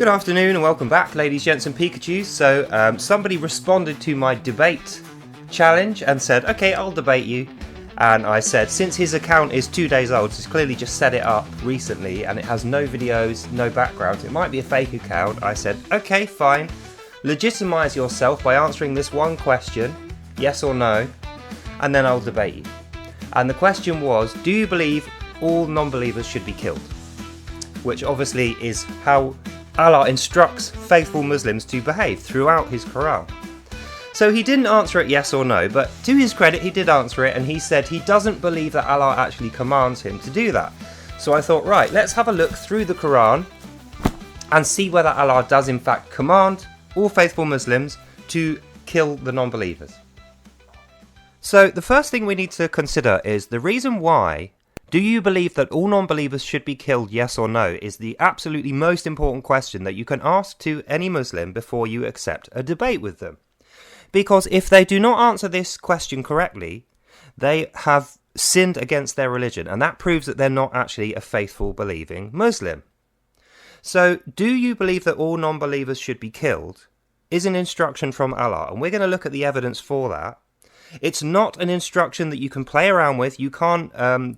Good afternoon and welcome back, ladies, gents and Pikachus. So somebody responded to my debate challenge and said, okay, I'll debate you. And I said, since his account is 2 days old, he's clearly just set it up recently and it has no videos, no background, it might be a fake account. I said, okay, fine. Legitimize yourself by answering this one question, yes or no, and then I'll debate you. And the question was, do you believe all non-believers should be killed? Which obviously is how Allah instructs faithful Muslims to behave throughout his Quran. So he didn't answer it yes or no, but to his credit he did answer it, and he said he doesn't believe that Allah actually commands him to do that. So I thought, right, let's have a look through the Quran and see whether Allah does in fact command all faithful Muslims to kill the non-believers. So the first thing we need to consider is the reason why do you believe that all non-believers should be killed, yes or no, is the absolutely most important question that you can ask to any Muslim before you accept a debate with them. Because if they do not answer this question correctly, they have sinned against their religion, and that proves that they're not actually a faithful, believing Muslim. So, do you believe that all non-believers should be killed is an instruction from Allah, and we're going to look at the evidence for that. It's not an instruction that you can play around with. You can't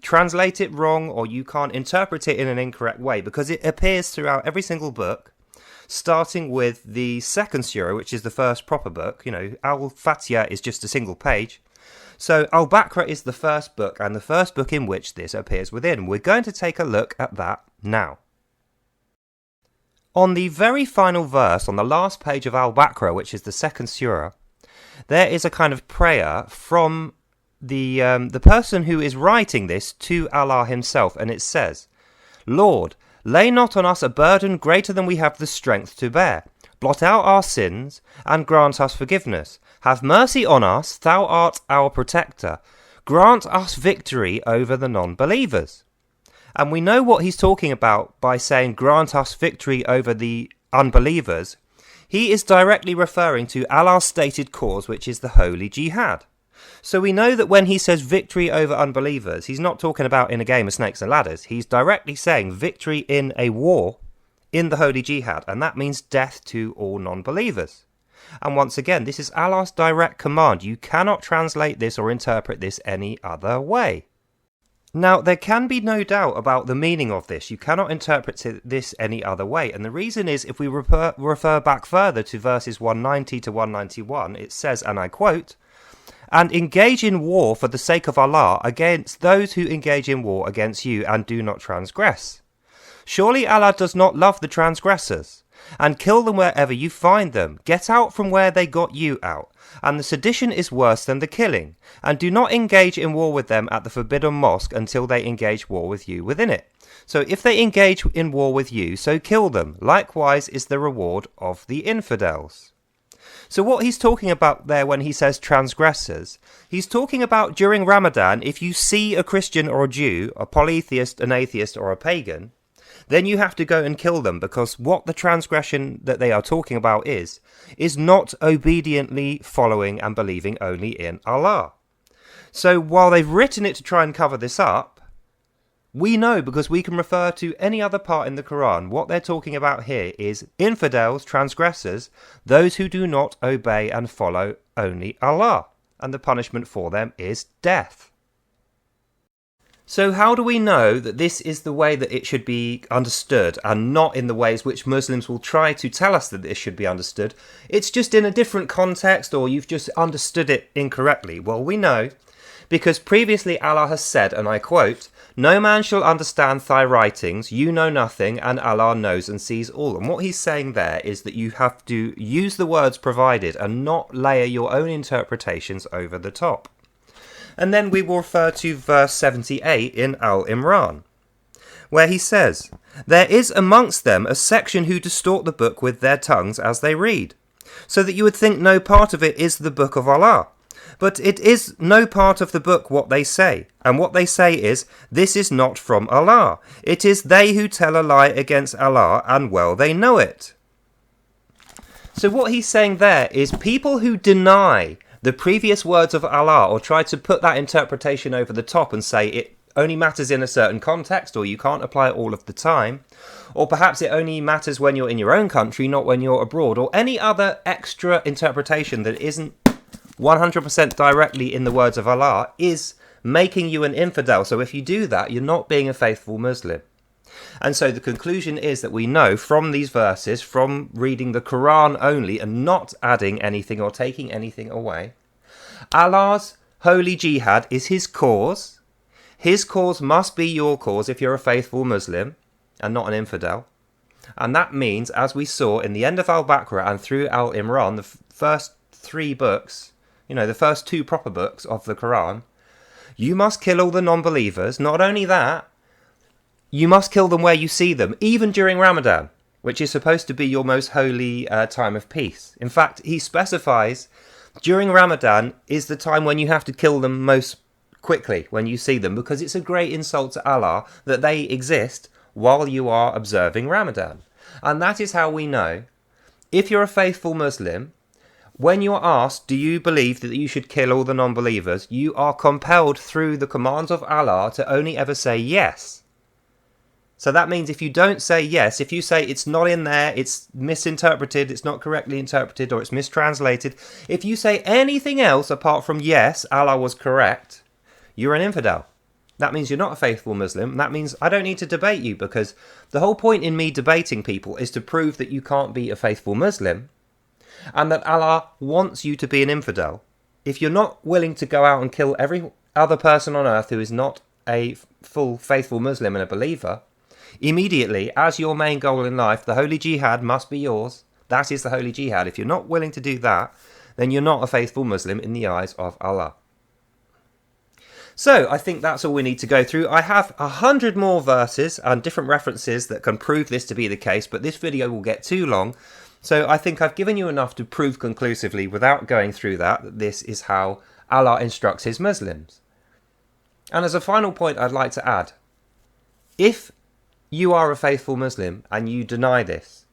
translate it wrong, or you can't interpret it in an incorrect way, because it appears throughout every single book, starting with the second surah, which is the first proper book. You know, Al-Fatiya is just a single page. So Al-Baqarah is the first book, and the first book in which this appears within. We're going to take a look at that now. On the very final verse, on the last page of Al-Baqarah, which is the second surah, there is a kind of prayer from the person who is writing this to Allah himself, and it says, Lord, lay not on us a burden greater than we have the strength to bear. Blot out our sins, and grant us forgiveness. Have mercy on us, thou art our protector. Grant us victory over the non-believers. And we know what he's talking about by saying, grant us victory over the unbelievers. He is directly referring to Allah's stated cause, which is the holy jihad. So we know that when he says victory over unbelievers, he's not talking about in a game of snakes and ladders. He's directly saying victory in a war in the holy jihad, and that means death to all non-believers. And once again, this is Allah's direct command. You cannot translate this or interpret this any other way. Now, there can be no doubt about the meaning of this. You cannot interpret this any other way. And the reason is, if we refer back further to verses 190 to 191, it says, and I quote, and engage in war for the sake of Allah against those who engage in war against you and do not transgress. Surely Allah does not love the transgressors. And kill them wherever you find them. Get out from where they got you out. And the sedition is worse than the killing. And do not engage in war with them at the forbidden mosque until they engage war with you within it. So if they engage in war with you, so kill them. Likewise is the reward of the infidels. So what he's talking about there when he says transgressors, he's talking about during Ramadan, if you see a Christian or a Jew, a polytheist, an atheist or a pagan, then you have to go and kill them, because what the transgression that they are talking about is not obediently following and believing only in Allah. So while they've written it to try and cover this up, we know, because we can refer to any other part in the Quran, what they're talking about here is infidels, transgressors, those who do not obey and follow only Allah, and the punishment for them is death. So how do we know that this is the way that it should be understood and not in the ways which Muslims will try to tell us that this should be understood? It's just in a different context, or you've just understood it incorrectly. Well, we know because previously Allah has said, and I quote, no man shall understand thy writings, you know nothing, and Allah knows and sees all. And what he's saying there is that you have to use the words provided and not layer your own interpretations over the top. And then we will refer to verse 78 in Al-Imran, where he says, there is amongst them a section who distort the book with their tongues as they read, so that you would think no part of it is the book of Allah. But it is no part of the book what they say, and what they say is, this is not from Allah. It is they who tell a lie against Allah, and well they know it. So what he's saying there is people who deny the previous words of Allah, or try to put that interpretation over the top and say it only matters in a certain context, or you can't apply it all of the time, or perhaps it only matters when you're in your own country, not when you're abroad, or any other extra interpretation that isn't 100% directly in the words of Allah, is making you an infidel. So if you do that, you're not being a faithful Muslim. And so the conclusion is that we know from these verses, from reading the Quran only and not adding anything or taking anything away, Allah's holy jihad is his cause. His cause must be your cause if you're a faithful Muslim and not an infidel. And that means, as we saw in the end of Al-Baqarah and through Al-Imran, the first 3 books, the first 2 proper books of the Quran, you must kill all the non-believers. Not only that, you must kill them where you see them, even during Ramadan, which is supposed to be your most holy time of peace. In fact, he specifies during Ramadan is the time when you have to kill them most quickly, when you see them, because it's a great insult to Allah that they exist while you are observing Ramadan. And that is how we know, if you're a faithful Muslim, when you're asked, do you believe that you should kill all the non-believers, you are compelled through the commands of Allah to only ever say yes. So that means if you don't say yes, if you say it's not in there, it's misinterpreted, it's not correctly interpreted, or it's mistranslated, if you say anything else apart from yes, Allah was correct, you're an infidel. That means you're not a faithful Muslim. That means I don't need to debate you, because the whole point in me debating people is to prove that you can't be a faithful Muslim and that Allah wants you to be an infidel. If you're not willing to go out and kill every other person on earth who is not a full faithful Muslim and a believer, immediately, as your main goal in life, the holy jihad must be yours. That is the holy jihad. If you're not willing to do that, then you're not a faithful Muslim in the eyes of Allah. So I think that's all we need to go through. I have 100 more verses and different references that can prove this to be the case, but this video will get too long. So I think I've given you enough to prove conclusively, without going through that this is how Allah instructs his Muslims. And as a final point I'd like to add, if you are a faithful Muslim and you deny this,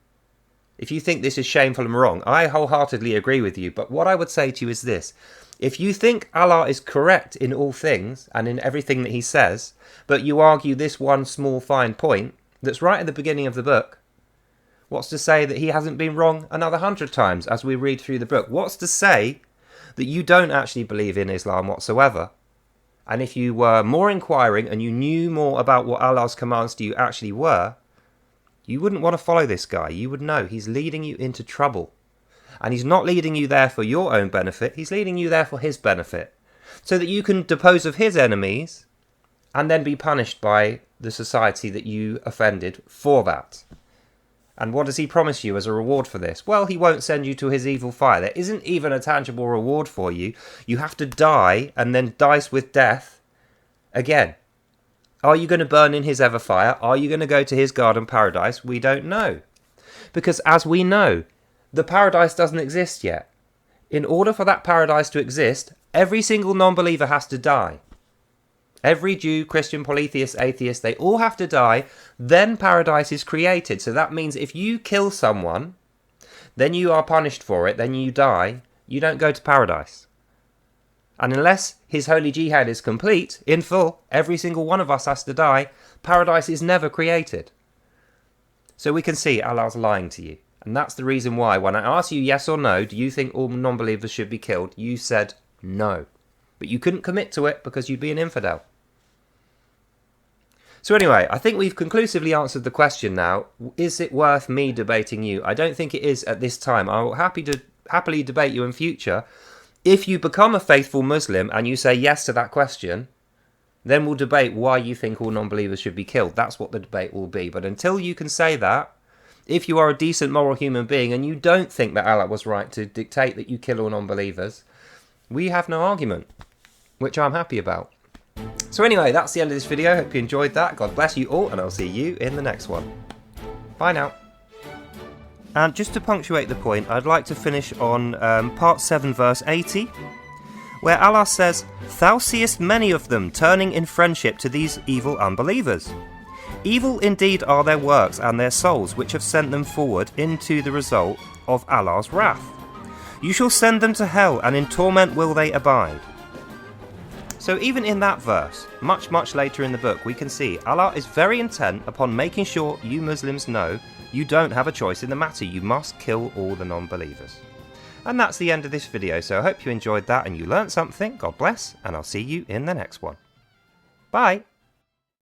if you think this is shameful and wrong, I wholeheartedly agree with you. But what I would say to you is this: if you think Allah is correct in all things and in everything that he says, but you argue this one small fine point that's right at the beginning of the book, what's to say that he hasn't been wrong another 100 times as we read through the book? What's to say that you don't actually believe in Islam whatsoever? And if you were more inquiring and you knew more about what Allah's commands to you actually were, you wouldn't want to follow this guy. You would know he's leading you into trouble. And he's not leading you there for your own benefit. He's leading you there for his benefit, so that you can depose of his enemies and then be punished by the society that you offended for that. And what does he promise you as a reward for this? Well, he won't send you to his evil fire. There isn't even a tangible reward for you. You have to die and then dice with death again. Are you going to burn in his ever fire? Are you going to go to his garden paradise? We don't know. Because as we know, the paradise doesn't exist yet. In order for that paradise to exist, every single non-believer has to die. Every Jew, Christian, polytheist, atheist, they all have to die. Then paradise is created. So that means if you kill someone, then you are punished for it, then you die, you don't go to paradise. And unless his holy jihad is complete, in full, every single one of us has to die, paradise is never created. So we can see Allah's lying to you. And that's the reason why when I asked you yes or no, do you think all non-believers should be killed? You said no. But you couldn't commit to it because you'd be an infidel. So anyway, I think we've conclusively answered the question now. Is it worth me debating you? I don't think it is at this time. I will happily debate you in future. If you become a faithful Muslim and you say yes to that question, then we'll debate why you think all non-believers should be killed. That's what the debate will be. But until you can say that, if you are a decent moral human being and you don't think that Allah was right to dictate that you kill all non-believers, we have no argument, which I'm happy about. So anyway, that's the end of this video. Hope you enjoyed that. God bless you all, and I'll see you in the next one. Bye now. And just to punctuate the point, I'd like to finish on part 7, verse 80, where Allah says, "Thou seest many of them turning in friendship to these evil unbelievers. Evil indeed are their works and their souls, which have sent them forward into the result of Allah's wrath. You shall send them to hell, and in torment will they abide." So even in that verse, much later in the book, we can see Allah is very intent upon making sure you Muslims know you don't have a choice in the matter. You must kill all the non-believers. And that's the end of this video, so I hope you enjoyed that and you learnt something. God bless, and I'll see you in the next one. Bye!